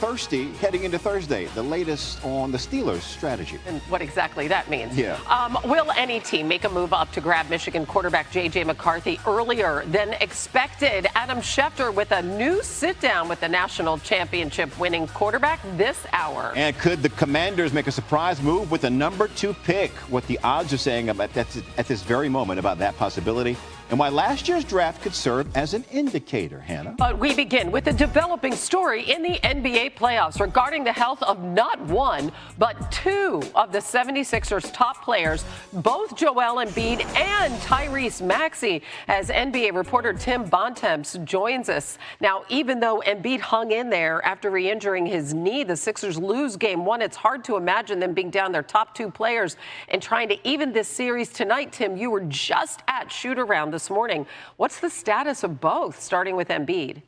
thirsty heading into Thursday. The latest on the Steelers' strategy. And what exactly that means. Yeah. Will any team make a move up to grab Michigan quarterback J.J. McCarthy earlier than expected? Adam Schefter with a new sit-down with the national championship winning quarterback this hour. And could the Commanders make a surprise move with the number 2 pick? What the odds are saying about that at this very moment about that possibility, and why last year's draft could serve as an indicator, Hannah. But we begin with a developing story in the NBA playoffs regarding the health of not one, but 2 of the 76ers' top players, both Joel Embiid and Tyrese Maxey, as NBA reporter Tim Bontemps joins us. Now, even though Embiid hung in there after re-injuring his knee, the Sixers lose game 1. It's hard to imagine them being down their top 2 players and trying to even this series tonight. Tim, you were just at shoot-around this morning. What's the status of both, starting with Embiid?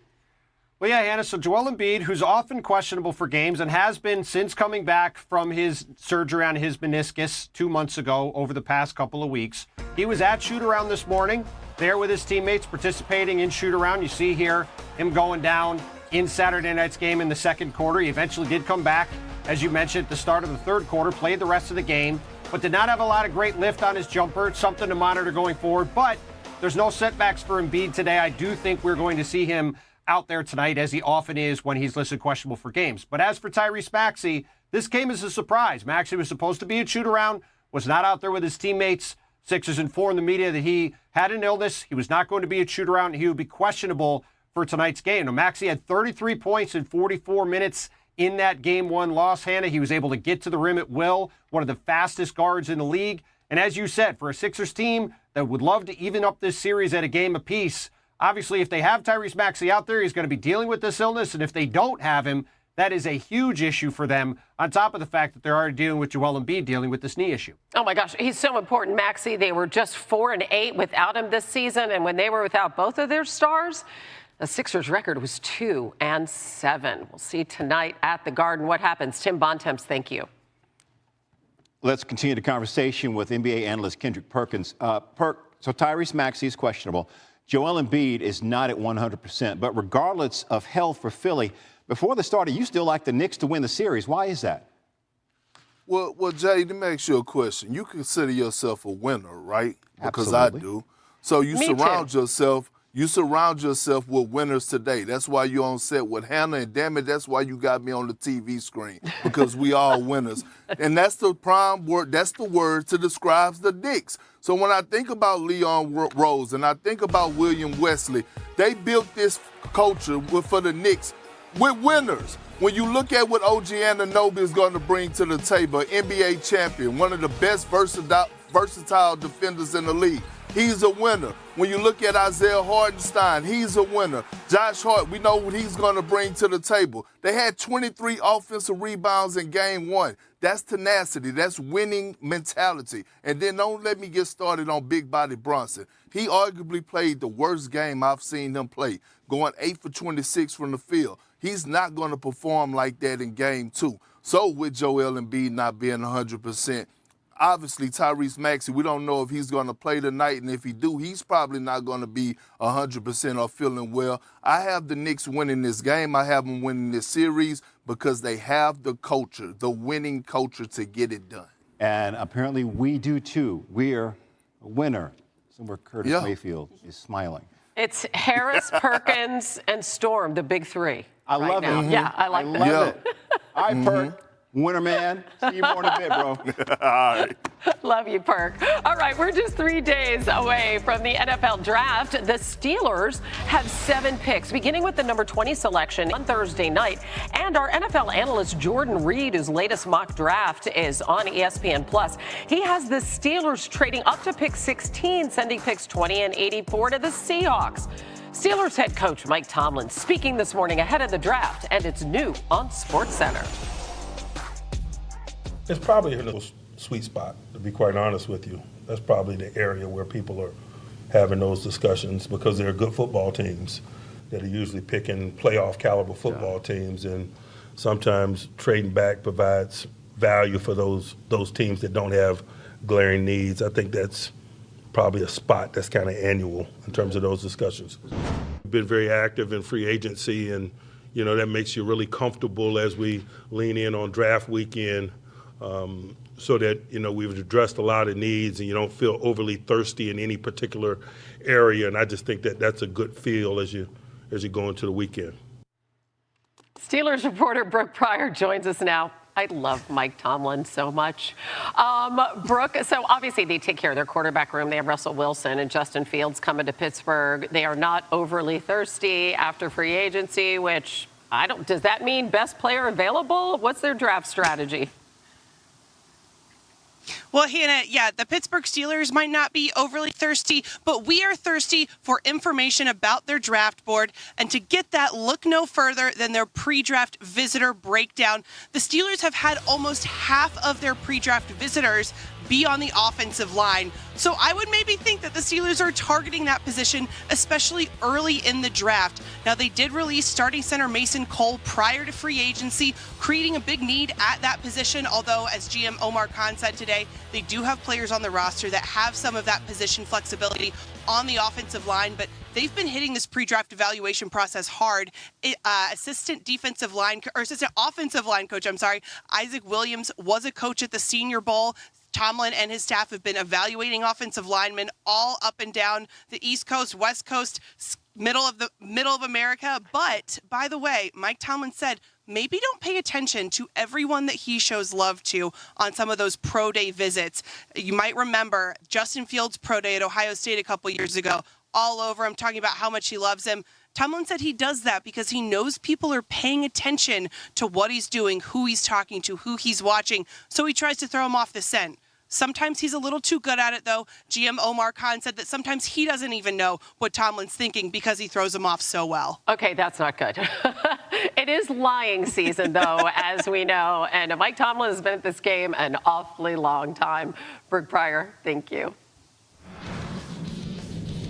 Well, yeah, Hannah, so Joel Embiid, who's often questionable for games and has been since coming back from his surgery on his meniscus 2 months ago over the past couple of weeks. He was at shoot-around this morning, there with his teammates participating in shoot-around. You see here him going down in Saturday night's game in the second quarter. He eventually did come back, as you mentioned, at the start of the third quarter, played the rest of the game, but did not have a lot of great lift on his jumper. It's something to monitor going forward, but there's no setbacks for Embiid today. I do think we're going to see him out there tonight, as he often is when he's listed questionable for games. But as for Tyrese Maxey, this came as a surprise. Maxey was supposed to be at shoot-around, was not out there with his teammates. Sixers informed the media that he had an illness. He was not going to be at shoot-around, and he would be questionable for tonight's game. Now, Maxey had 33 points in 44 minutes in that Game 1 loss, Hannah. He was able to get to the rim at will, one of the fastest guards in the league. And as you said, for a Sixers team that would love to even up this series at a game apiece, obviously if they have Tyrese Maxey out there, he's going to be dealing with this illness. And if they don't have him, that is a huge issue for them, on top of the fact that they're already dealing with Joel Embiid dealing with this knee issue. Oh, my gosh, he's so important, Maxey. They were just 4-8 without him this season. And when they were without both of their stars, the Sixers' record was 2-7. We'll see tonight at the Garden what happens. Tim Bontemps, thank you. Let's continue the conversation with NBA analyst Kendrick Perkins. So Tyrese Maxey is questionable. Joel Embiid is not at 100%. But regardless of health for Philly, before the start, you still like the Knicks to win the series. Why is that? Well, Jay, let me ask you a question. You consider yourself a winner, right? Because Absolutely. I do. So you surround yourself with winners today. That's why you're on set with Hannah, and damn it, that's why you got me on the TV screen, because we all winners. And that's the prime word, that's the word to describe the Knicks. So when I think about Leon Rose and I think about William Wesley, they built this culture for the Knicks with winners. When you look at what OG Anunoby is going to bring to the table, NBA champion, one of the best versatile defenders in the league, he's a winner. When you look at Isaiah Hartenstein, he's a winner. Josh Hart, we know what he's going to bring to the table. They had 23 offensive rebounds in Game 1. That's tenacity. That's winning mentality. And then don't let me get started on Big Body Bronson. He arguably played the worst game I've seen him play, going 8 for 26 from the field. He's not going to perform like that in Game 2. So with Joel Embiid not being 100%, obviously, Tyrese Maxey, we don't know if he's going to play tonight, and if he do, he's probably not going to be 100% or feeling well. I have the Knicks winning this game. I have them winning this series because they have the culture, the winning culture to get it done. And apparently we do too. We're a winner. Somewhere Curtis Mayfield is smiling. It's Harris, Perkins, and Storm, the big 3. I love now. it. Yeah, I like that. Love it. All right, Perk. Winner, man. See you more in a bit, bro. All right. Love you, Perk. All right, we're just 3 days away from the NFL draft. The Steelers have 7 picks, beginning with the number 20 selection on Thursday night. And our NFL analyst Jordan Reed, whose latest mock draft is on ESPN+. He has the Steelers trading up to pick 16, sending picks 20 and 84 to the Seahawks. Steelers head coach Mike Tomlin speaking this morning ahead of the draft, and it's new on Sportscenter. It's probably a little sweet spot, to be quite honest with you. That's probably the area where people are having those discussions because they're good football teams that are usually picking playoff caliber football teams, and sometimes trading back provides value for those teams that don't have glaring needs. I think that's probably a spot that's kind of annual in terms of those discussions. We've been very active in free agency, and that makes you really comfortable as we lean in on draft weekend, so that, we've addressed a lot of needs and you don't feel overly thirsty in any particular area. And I just think that that's a good feel as you go into the weekend. Steelers reporter Brooke Pryor joins us now. I love Mike Tomlin so much. Brooke, so obviously they take care of their quarterback room. They have Russell Wilson and Justin Fields coming to Pittsburgh. They are not overly thirsty after free agency, which does that mean best player available? What's their draft strategy? Well, Hannah, yeah, the Pittsburgh Steelers might not be overly thirsty, but we are thirsty for information about their draft board. And to get that, look no further than their pre-draft visitor breakdown. The Steelers have had almost half of their pre-draft visitors be on the offensive line. So I would maybe think that the Steelers are targeting that position, especially early in the draft. Now, they did release starting center Mason Cole prior to free agency, creating a big need at that position. Although, as GM Omar Khan said today, they do have players on the roster that have some of that position flexibility on the offensive line, but they've been hitting this pre-draft evaluation process hard. Assistant offensive line coach, Isaac Williams was a coach at the Senior Bowl. Tomlin and his staff have been evaluating offensive linemen all up and down the East Coast, West Coast, middle of America. But by the way, Mike Tomlin said, maybe don't pay attention to everyone that he shows love to on some of those pro day visits. You might remember Justin Fields' pro day at Ohio State a couple years ago, all over him, talking about how much he loves him. Tomlin said he does that because he knows people are paying attention to what he's doing, who he's talking to, who he's watching, so he tries to throw him off the scent. Sometimes he's a little too good at it, though. GM Omar Khan said that sometimes he doesn't even know what Tomlin's thinking because he throws him off so well. Okay, that's not good. It is lying season, though, as we know. And Mike Tomlin has been at this game an awfully long time. Brooke Pryor, thank you.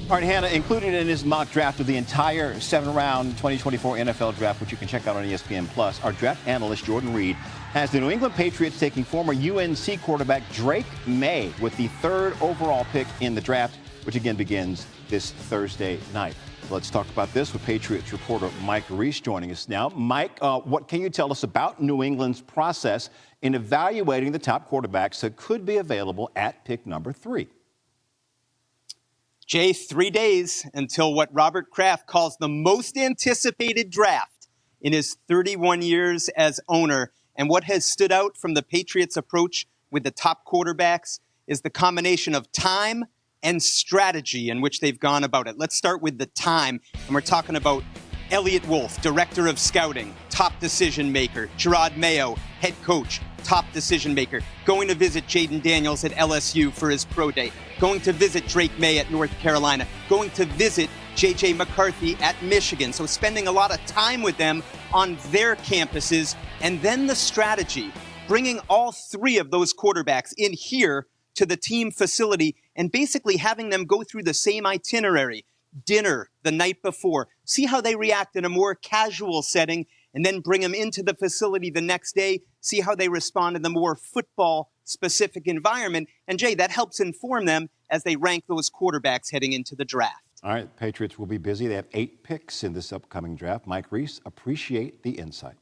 All right, Hannah, included in his mock draft of the entire 7-round 2024 NFL draft, which you can check out on ESPN+, our draft analyst, Jordan Reed, has the New England Patriots taking former UNC quarterback Drake May with the 3rd overall pick in the draft, which again begins this Thursday night. Let's talk about this with Patriots reporter Mike Reese joining us now. Mike, what can you tell us about New England's process in evaluating the top quarterbacks that could be available at pick number 3? Jay, 3 days until what Robert Kraft calls the most anticipated draft in his 31 years as owner. And what has stood out from the Patriots' approach with the top quarterbacks is the combination of time and strategy in which they've gone about it. Let's start with the time. And we're talking about Elliott Wolf, director of scouting, top decision maker. Gerard Mayo, head coach, top decision maker. Going to visit Jaden Daniels at LSU for his pro day. Going to visit Drake May at North Carolina. Going to visit J.J. McCarthy at Michigan. So spending a lot of time with them on their campuses. And then the strategy, bringing all 3 of those quarterbacks in here to the team facility and basically having them go through the same itinerary. Dinner the night before, see how they react in a more casual setting, and then bring them into the facility the next day, see how they respond in the more football-specific environment. And, Jay, that helps inform them as they rank those quarterbacks heading into the draft. All right, the Patriots will be busy. They have 8 picks in this upcoming draft. Mike Reese, appreciate the insight.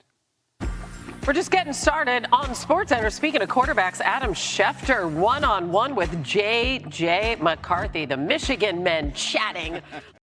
We're just getting started on Sportscenter. Speaking of quarterbacks, Adam Schefter one-on-one with J.J. McCarthy, the Michigan men chatting.